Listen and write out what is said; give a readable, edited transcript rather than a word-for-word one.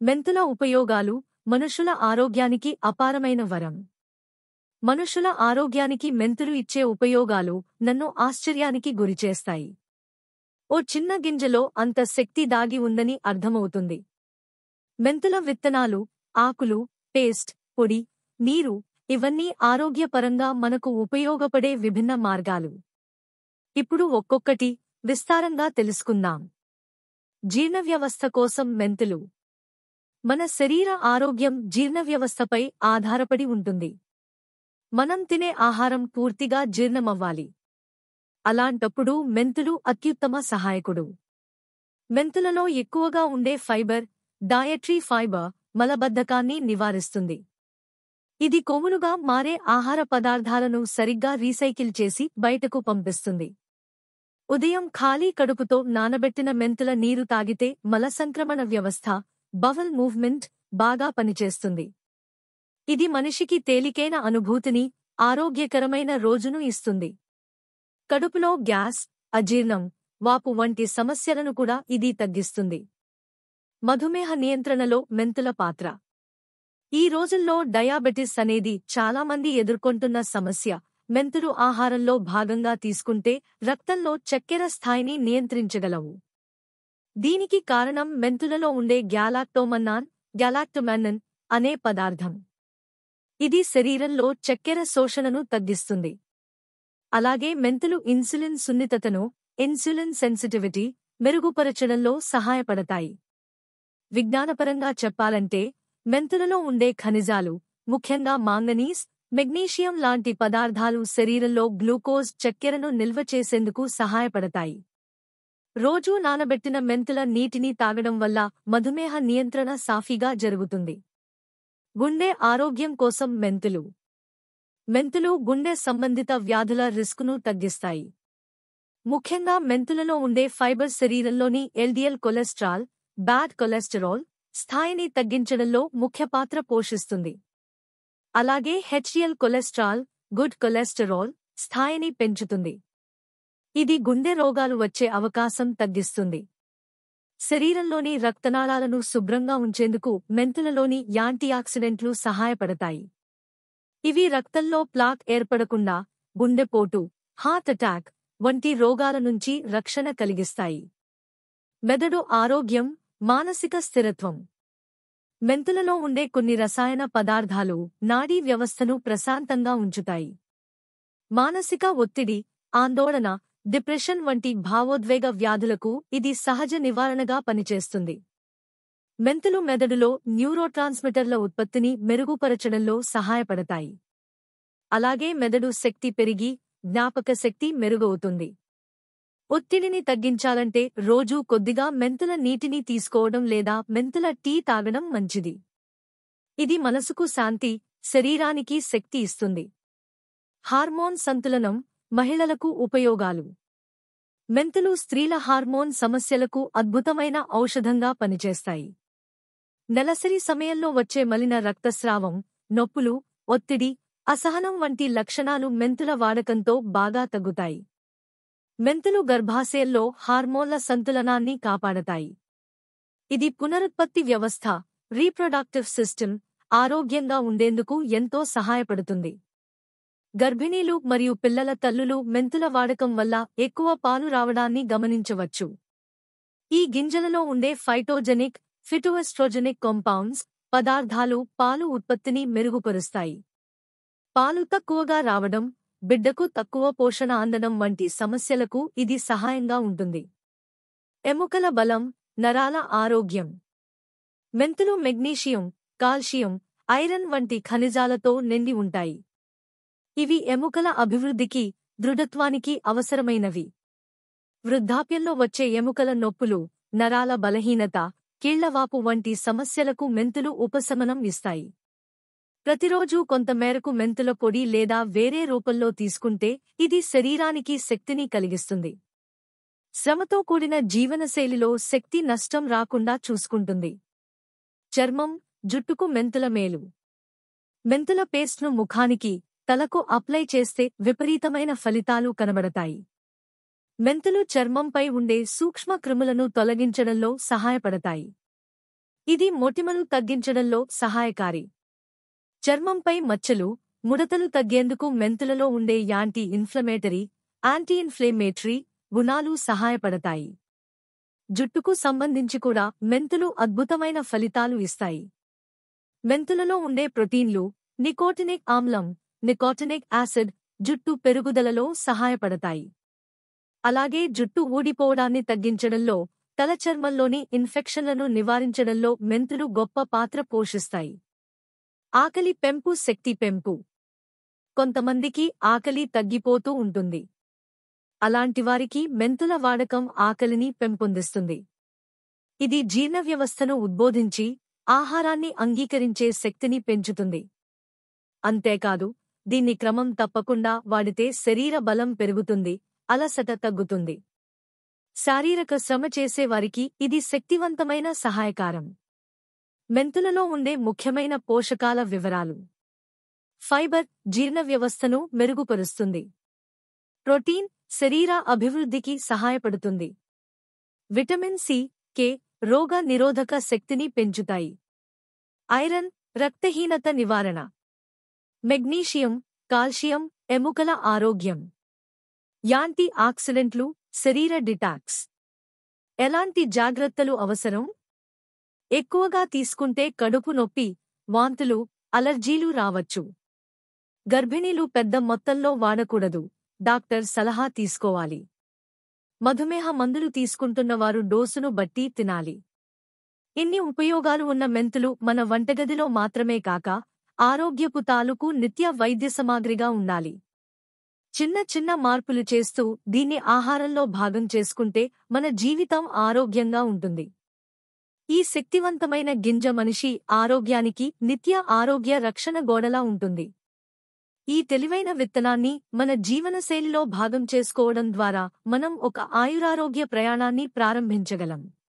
మెంతుల ఉపయోగాలు మనుషుల ఆరోగ్యానికి అపారమైన వరం. మనుషుల ఆరోగ్యానికి మెంతులు ఇచ్చే ఉపయోగాలు నన్ను ఆశ్చర్యానికి గురిచేస్తాయి. ఓ చిన్న గింజలో అంత శక్తి దాగి ఉందని అర్థమవుతుంది. మెంతుల విత్తనాలు, ఆకులు, పేస్ట్, పొడి, నీరు ఇవన్నీ ఆరోగ్యపరంగా మనకు ఉపయోగపడే విభిన్న మార్గాలు. ఇప్పుడు ఒక్కొక్కటి విస్తారంగా తెలుసుకుందాం. జీర్ణవ్యవస్థ కోసం మెంతులు. మన శరీర ఆరోగ్యం జీర్ణవ్యవస్థపై ఆధారపడి ఉంటుంది. మనం తినే ఆహారం పూర్తిగా జీర్ణమవ్వాలి. అలాంటప్పుడు మెంతులు అత్యుత్తమ సహాయకుడు. మెంతులలో ఎక్కువగా ఉండే ఫైబర్, డయటరీ ఫైబర్, మలబద్ధకాన్ని నివారిస్తుంది. ఇది కొవ్వులుగా మారే ఆహార పదార్థాలను సరిగ్గా రీసైకిల్ చేసి బయటకు పంపిస్తుంది. ఉదయం ఖాళీ కడుపుతో నానబెట్టిన మెంతుల నీరు తాగితే మల సంక్రమణ వ్యవస్థ, బవల్ మూవ్మెంట్ బాగా పనిచేస్తుంది. ఇది మనిషికి తేలికైన అనుభూతిని, ఆరోగ్యకరమైన రోజును ఇస్తుంది. కడుపులో గ్యాస్, అజీర్ణం, వాపు వంటి సమస్యలను కూడా ఇది తగ్గిస్తుంది. మధుమేహ నియంత్రణలో మెంతుల పాత్ర. ఈ రోజుల్లో డయాబెటిస్ అనేది చాలామంది ఎదుర్కొంటున్న సమస్య. మెంతులు ఆహారంలో భాగంగా తీసుకుంటే రక్తంలో చక్కెర స్థాయిని నియంత్రించగలవు. దీనికి కారణం మెంతులలో ఉండే గ్యాలాక్టోమన్నాన్ అనే పదార్థం. ఇది శరీరంలో చక్కెర శోషణను తగ్గిస్తుంది. అలాగే మెంతులు ఇన్సులిన్ సున్నితతను, ఇన్సులిన్ సెన్సిటివిటీ మెరుగుపరచడంలో సహాయపడతాయి. విజ్ఞానపరంగా చెప్పాలంటే మెంతులలో ఉండే ఖనిజాలు, ముఖ్యంగా మాంగనీస్, మెగ్నీషియం లాంటి పదార్థాలు శరీరంలో గ్లూకోజ్, చక్కెరను నిల్వ చేసేందుకు సహాయపడతాయి. రోజూ నానబెట్టిన మెంతుల నీటిని తాగడం వల్ల మధుమేహ నియంత్రణ సాఫీగా జరుగుతుంది. గుండె ఆరోగ్యం కోసం మెంతులు. మెంతులు గుండె సంబంధిత వ్యాధుల రిస్కును తగ్గిస్తాయి. ముఖ్యంగా మెంతులలో ఉండే ఫైబర్ శరీరంలోని ఎల్డిఎల్ కొలెస్ట్రాల్, బ్యాడ్ కొలెస్టరాల్ స్థాయిని తగ్గించడంలో ముఖ్య పాత్ర పోషిస్తుంది. అలాగే హెచ్డిఎల్ కొలెస్ట్రాల్, గుడ్ కొలెస్టరాల్ స్థాయిని పెంచుతుంది. ఇది గుండె రోగాలు వచ్చే అవకాశం తగ్గిస్తుంది. శరీరంలోని రక్తనాళాలను శుభ్రంగా ఉంచేందుకు మెంతులలోని యాంటీఆక్సిడెంట్లు సహాయపడతాయి. ఇవి రక్తంలో ప్లాక్ ఏర్పడకుండా గుండెపోటు, హార్ట్ అటాక్ వంటి రోగాల నుంచి రక్షణ కలిగిస్తాయి. మెదడు ఆరోగ్యం, మానసిక స్థిరత్వం. మెంతులలో ఉండే కొన్ని రసాయన పదార్థాలు నాడీ వ్యవస్థను ప్రశాంతంగా ఉంచుతాయి. మానసిక ఒత్తిడి, ఆందోళన, డిప్రెషన్ వంటి భావోద్వేగ వ్యాధులకు ఇది సహజ నివారణగా పనిచేస్తుంది. మెంతులు మెదడులో న్యూరోట్రాన్స్మిటర్ల ఉత్పత్తిని మెరుగుపరచడంలో సహాయపడతాయి. అలాగే మెదడు శక్తి పెరిగి జ్ఞాపక శక్తి మెరుగవుతుంది. ఒత్తిడిని తగ్గించాలంటే రోజూ కొద్దిగా మెంతుల నీటిని తీసుకోవడం లేదా మెంతుల టీ తాగడం మంచిది. ఇది మనసుకు శాంతి, శరీరానికి శక్తి ఇస్తుంది. హార్మోన్ సంతులనం, మహిళలకు ఉపయోగాలు. మెంతులు స్త్రీల హార్మోన్ సమస్యలకు అద్భుతమైన ఔషధంగా పనిచేస్తాయి. నెలసరి సమయంలో వచ్చే మలిన రక్తస్రావం, నొప్పులు, ఒత్తిడి, అసహనం వంటి లక్షణాలు మెంతుల వాడకంతో బాగా తగ్గుతాయి. మెంతులు గర్భాశయంలో హార్మోన్ల సంతులనాన్ని కాపాడతాయి. ఇది పునరుత్పత్తి వ్యవస్థ, రీప్రొడక్టివ్ సిస్టమ్ ఆరోగ్యంగా ఉండేందుకు ఎంతో సహాయపడుతుంది. గర్భిణీలు మరియు పిల్లల తల్లులు మెంతుల వాడకం వల్ల ఎక్కువ పాలు రావడాన్ని గమనించవచ్చు. ఈ గింజలలో ఉండే ఫైటోజెనిక్, ఫిటోఎస్ట్రోజెనిక్ కాంపౌండ్స్ పదార్థాలు పాలు ఉత్పత్తిని మెరుగుపరుస్తాయి. పాలు తక్కువగా రావడం, బిడ్డకు తక్కువ పోషణ అందడం వంటి సమస్యలకు ఇది సహాయంగా ఉంటుంది. ఎముకల బలం, నరాల ఆరోగ్యం. మెంతులు మెగ్నీషియం, కాల్షియం, ఐరన్ వంటి ఖనిజాలతో నిండి ఉంటాయి. ఇవి ఎముకల అభివృద్ధికి, దృఢత్వానికి అవసరమైనవి. వృద్ధాప్యంలో వచ్చే ఎముకల నొప్పులు, నరాల బలహీనత, కీళ్లవాపు వంటి సమస్యలకు మెంతులు ఉపశమనం ఇస్తాయి. ప్రతిరోజూ కొంతమేరకు మెంతుల పొడి లేదా వేరే రూపంలో తీసుకుంటే ఇది శరీరానికి శక్తిని కలిగిస్తుంది. శ్రమతో కూడిన జీవనశైలిలో శక్తి నష్టం రాకుండా చూసుకుంటుంది. చర్మం, జుట్టుకు మెంతుల మేలు. మెంతుల పేస్ట్ను ముఖానికి, తలకు అప్లై చేస్తే విపరీతమైన ఫలితాలు కనబడతాయి. మెంతులు చర్మంపై ఉండే సూక్ష్మ క్రిములను తొలగించడంలో సహాయపడతాయి. ఇది మొటిమలు తగ్గించడంలో సహాయకారి. చర్మంపై మచ్చలు, ముడతలు తగ్గేందుకు మెంతులలో ఉండే యాంటీ ఇన్ఫ్లమేటరీ గుణాలు సహాయపడతాయి. జుట్టుకు సంబంధించి కూడా మెంతులు అద్భుతమైన ఫలితాలు ఇస్తాయి. మెంతులలో ఉండే ప్రోటీన్లు, నికోటినిక్ ఆమ్లం, నికోటినిక్ యాసిడ్ జుట్టు పెరుగుదలలో సహాయపడతాయి. అలాగే జుట్టు ఊడిపోవడాన్ని తగ్గించడంలో, తల చర్మంలోని ఇన్ఫెక్షన్లను నివారించడంలో మెంతులు గొప్ప పాత్ర పోషిస్తాయి. ఆకలి పెంపు, శక్తి పెంపు. కొంతమందికి ఆకలి తగ్గిపోతూ ఉంటుంది. అలాంటివారికి మెంతుల వాడకం ఆకలిని పెంపొందిస్తుంది. ఇది జీర్ణ వ్యవస్థను ఉద్బోధించి ఆహారాన్ని అంగీకరించే శక్తిని పెంచుతుంది. అంతేకాదు, దీన్ని క్రమం తప్పకుండా వాడితే శరీర బలం పెరుగుతుంది, అలసట తగ్గుతుంది. శారీరక శ్రమ చేసేవారికి ఇది శక్తివంతమైన సహాయకారం. మెంతులలో ఉండే ముఖ్యమైన పోషకాల వివరాలు. ఫైబర్ జీర్ణ వ్యవస్థను మెరుగుపరుస్తుంది. ప్రోటీన్ శరీర అభివృద్ధికి సహాయపడుతుంది. విటమిన్ సి, కే రోగ నిరోధక శక్తిని పెంచుతాయి. ఐరన్ రక్తహీనత నివారణ. మెగ్నీషియం, కాల్షియం ఎముకల ఆరోగ్యం. యాంటీ ఆక్సిడెంట్లు శరీర డిటాక్స్. ఎలాంటి జాగ్రత్తలు అవసరం? ఎక్కువగా తీసుకుంటే కడుపు నొప్పి, వాంతులు, అలర్జీలు రావచ్చు. గర్భిణీలు పెద్ద మొత్తంలో వాడకూడదు, డాక్టర్ సలహా తీసుకోవాలి. మధుమేహ మందులు తీసుకుంటున్నవారు డోసును బట్టి తినాలి. ఇన్ని ఉపయోగాలు ఉన్న మెంతులు మన వంటగదిలో మాత్రమే కాక ఆరోగ్యపు తాలూకు నిత్య వైద్య సామాగ్రిగా ఉండాలి. చిన్న చిన్న మార్పులు చేస్తూ దీన్ని ఆహారంలో భాగం చేసుకుంటే మన జీవితం ఆరోగ్యంగా ఉంటుంది. ఈ శక్తివంతమైన గింజ మనిషి ఆరోగ్యానికి నిత్య ఆరోగ్య రక్షణ గోడలా ఉంటుంది. ఈ తెలివైన విత్తనాన్ని మన జీవనశైలిలో భాగం చేసుకోవడం ద్వారా మనం ఒక ఆయురారోగ్య ప్రయాణాన్ని ప్రారంభించగలం.